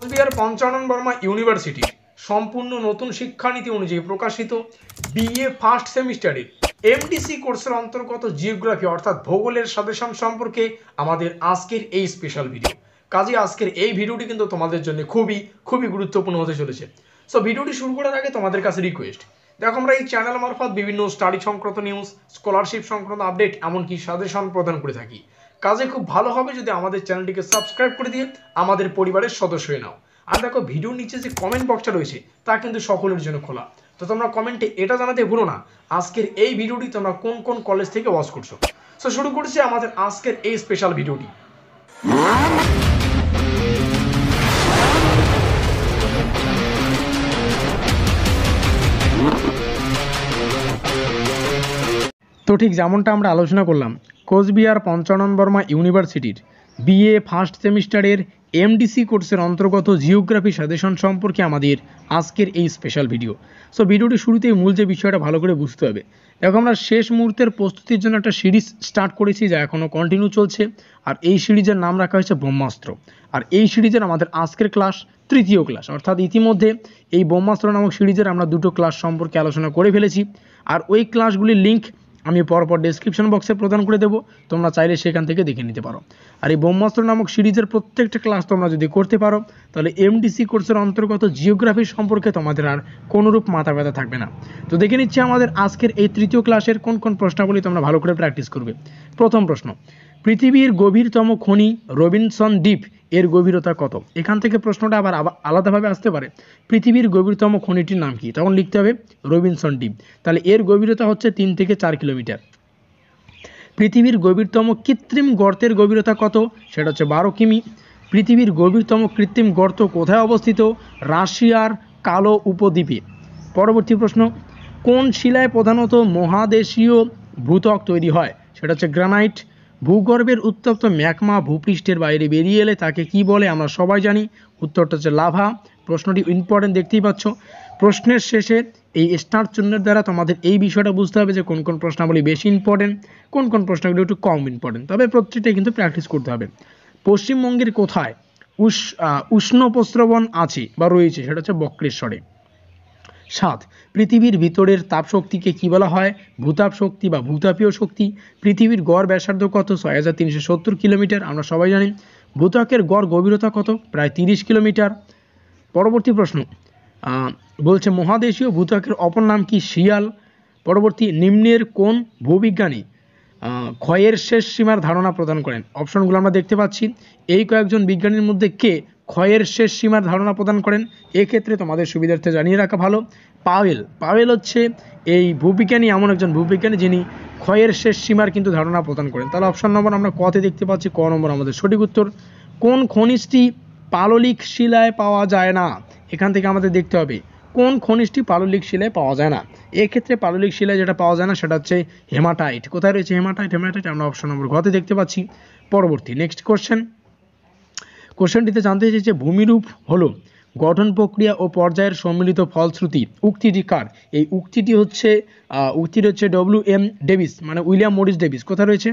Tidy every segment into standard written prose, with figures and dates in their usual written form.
কোচবিহার পঞ্চানন বর্মা ইউনিভার্সিটির সম্পূর্ণ নতুন শিক্ষানীতি অনুযায়ী প্রকাশিত বিএ ফার্স্ট সেমিস্টারের এমডিসি কোর্সের অন্তর্গত জিওগ্রাফি অর্থাৎ ভূগোলের সাজেশন সম্পর্কে আমাদের আজকের এই স্পেশাল ভিডিও। কাজে আজকের এই ভিডিওটি কিন্তু তোমাদের জন্য খুবই গুরুত্বপূর্ণ হতে চলেছে। সো ভিডিওটি শুরু করার আগে তোমাদের কাছে রিকোয়েস্ট, দেখো আমরা এই চ্যানেল মারফত বিভিন্ন স্টাডি সংক্রান্ত নিউজ, স্কলারশিপ সংক্রান্ত আপডেট, এমনকি সাজেশন প্রদান করে থাকি। কাজে খুব ভালো হবে যদি আমাদের চ্যানেলটিকে সাবস্ক্রাইব করে দিয়ে আমাদের পরিবারের সদস্য হয়ে নাও। আর দেখো ভিডিওর নিচে যে কমেন্ট বক্সটা রয়েছে তা কিন্তু সকলের জন্য খোলা, তো তোমরা কমেন্টে এটা জানাতে ভুলো না আজকের এই ভিডিওটি তোমরা কোন কোন কলেজ থেকে ওয়াচ করছো। সো শুরু করছি আমাদের আজকের এই স্পেশাল ভিডিওটি। তো ঠিক যেমনটা আমরা আলোচনা করলাম, কোচবিহার পঞ্চানন বর্মা ইউনিভার্সিটির বিএ ফার্স্ট সেমিস্টারের এমডিসি কোর্সের অন্তর্গত জিওগ্রাফি সাজেশন সম্পর্কে আমাদের আজকের এই স্পেশাল ভিডিও। সো ভিডিওটি শুরুতেই মূল যে বিষয়টা ভালো করে বুঝতে হবে। দেখো আমরা শেষ মুহূর্তের প্রস্তুতির জন্য একটা সিরিজ স্টার্ট করেছি যা এখনও কন্টিনিউ চলছে, আর এই সিরিজের নাম রাখা হয়েছে ব্রহ্মাস্ত্র। আর এই সিরিজের আমাদের আজকের ক্লাস তৃতীয় ক্লাস, অর্থাৎ ইতিমধ্যে এই ব্রহ্মাস্ত্র নামক সিরিজের আমরা দুটো ক্লাস সম্পর্কে আলোচনা করে ফেলেছি। আর ওই ক্লাসগুলির লিঙ্ক আমি পরপর ডেসক্রিপশন বক্সে প্রদান করে দেবো, তোমরা চাইলে সেখান থেকে দেখে নিতে পারো। আর এই ব্রহ্মাস্ত্র নামক সিরিজের প্রত্যেকটা ক্লাস তোমরা যদি করতে পারো তাহলে এমডিসি কোর্সের অন্তর্গত জিওগ্রাফি সম্পর্কে তোমাদের আর কোনোরূপ মাথা ব্যথা থাকবে না। তো দেখে নিচ্ছি আমাদের আজকের এই তৃতীয় ক্লাসের কোন কোন প্রশ্নাবলী তোমরা ভালো করে প্র্যাকটিস করবে। প্রথম প্রশ্ন, পৃথিবীর গভীরতম খনি রবিনসন দ্বীপ এর গভীরতা কত? এখান থেকে প্রশ্নটা আবার আলাদাভাবে আসতে পারে, পৃথিবীর গভীরতম খনিটির নাম কি? তখন লিখতে হবে রবিনসন দ্বীপ। তাহলে এর গভীরতা হচ্ছে 3 থেকে 4 কিলোমিটার। পৃথিবীর গভীরতম কৃত্রিম গর্তের গভীরতা কত? সেটা হচ্ছে 12 কিমি। পৃথিবীর গভীরতম কৃত্রিম গর্ত কোথায় অবস্থিত? রাশিয়ার কালো উপদ্বীপে। পরবর্তী প্রশ্ন, কোন শিলায় প্রধানত মহাদেশীয় ভূত্বক তৈরি হয়? সেটা হচ্ছে গ্রানাইট। ভূগর্ভের উত্তপ্ত ম্যাগমা ভূপৃষ্ঠের বাইরে বেরিয়ে এলে তাকে কি বলে? আমরা সবাই জানি, উত্তরটা হচ্ছে লাভা। প্রশ্নটি ইম্পর্টেন্ট, দেখতেই পাচ্ছ। প্রশ্নের শেষে এই স্টার চিহ্নের দ্বারা তোমাদের এই বিষয়টা বুঝতে হবে যে কোন কোন প্রশ্নাবলী বেশি ইম্পর্টেন্ট, কোন কোন প্রশ্নগুলো একটু কম ইম্পর্টেন্ট, তবে প্রত্যেকটাই কিন্তু প্র্যাকটিস করতে হবে। পশ্চিমবঙ্গের কোথায় উষ্ণ প্রস্রবণ আছে বা রয়েছে? সেটা হচ্ছে বক্রেশ্বরে। 7, পৃথিবীর ভিতরের তাপশক্তিকে কি বলা হয়? ভূতাপ শক্তি বা ভূতাপীয় শক্তি। পৃথিবীর গড় ব্যাসার্ধ কত? 6370 কিলোমিটার, আমরা সবাই জানি। ভূত্বকের গড় গভীরতা কত? প্রায় 30 কিলোমিটার। পরবর্তী প্রশ্ন বলছে মহাদেশীয় ভূত্বকের অপর নাম কি? শিয়াল। পরবর্তী, নিম্নের কোন ভূবিজ্ঞানী ক্ষয়ের শেষ সীমার ধারণা প্রদান করেন? অপশনগুলো আমরা দেখতে পাচ্ছি। এই কয়েকজন বিজ্ঞানীর মধ্যে কে ক্ষয়ের শেষ সীমার ধারণা প্রদান করেন? এক্ষেত্রে তোমাদের সুবিধার্থে জানিয়ে রাখা ভালো, পাওয়েল হচ্ছে এই ভূবিজ্ঞানী, এমন একজন ভূবিজ্ঞানী যিনি ক্ষয়ের শেষ সীমার কিন্তু ধারণা প্রদান করেন। তাহলে অপশন নম্বর আমরা কতে দেখতে পাচ্ছি, ক নম্বর আমাদের সঠিক উত্তর। কোন খনিজটি পাললিক শিলায় পাওয়া যায় না? এখান থেকে আমাদের দেখতে হবে কোন খনিজটি পাললিক শিলায় পাওয়া যায় না। এক্ষেত্রে পাললিক শিলায় যেটা পাওয়া যায় না সেটা হচ্ছে হেমাটাইট। কোথায় রয়েছে হেমাটাইট? আমরা অপশন নম্বর ঘতে দেখতে পাচ্ছি। পরবর্তী নেক্সট কোশ্চেনটিতে জানতে চেয়েছে ভূমিরূপ হলো গঠন প্রক্রিয়া ও পর্যায়ের সম্মিলিত ফলশ্রুতি। উক্তিটি কার? এই উক্তিটি হচ্ছে WM ডেভিস, মানে উইলিয়াম মরিস ডেভিস। কোথায় রয়েছে?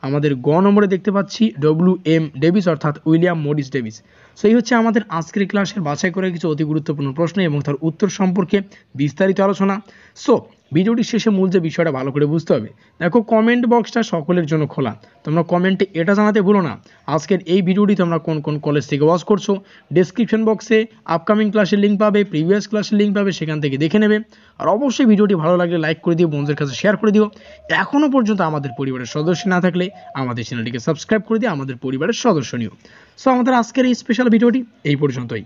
আমাদের গ নম্বরে দেখতে পাচ্ছি WM ডেভিস, অর্থাৎ উইলিয়াম মরিস ডেভিস। সো এই হচ্ছে আমাদের আজকের ক্লাসের বাছাই করে কিছু অতি গুরুত্বপূর্ণ প্রশ্ন এবং তার উত্তর সম্পর্কে বিস্তারিত আলোচনা। সো ভিডিওটির শেষে মূল যে বিষয়টা ভালো করে বুঝতে হবে। দেখো কমেন্ট বক্সটা সকলের জন্য খোলা, তোমরা কমেন্টে এটা জানাতে ভুলো না আজকের এই ভিডিওটি তোমরা কোন কোন কলেজ থেকে ওয়াচ করছো। ডেসক্রিপশন বক্সে আপকামিং ক্লাসের লিঙ্ক পাবে, প্রিভিয়াস ক্লাসের লিঙ্ক পাবে, সেখান থেকে দেখে নেবে। আর অবশ্যই ভিডিওটি ভালো লাগলে লাইক করে দিও, বন্ধুদের কাছে শেয়ার করে দিও। এখনও পর্যন্ত আমাদের পরিবারের সদস্য না থাকলে আমাদের চ্যানেলটিকে সাবস্ক্রাইব করে দিয়ে আমাদের পরিবারের সদস্য নিও। সো আমাদের আজকের এই স্পেশাল ভিডিওটি এই পর্যন্তই।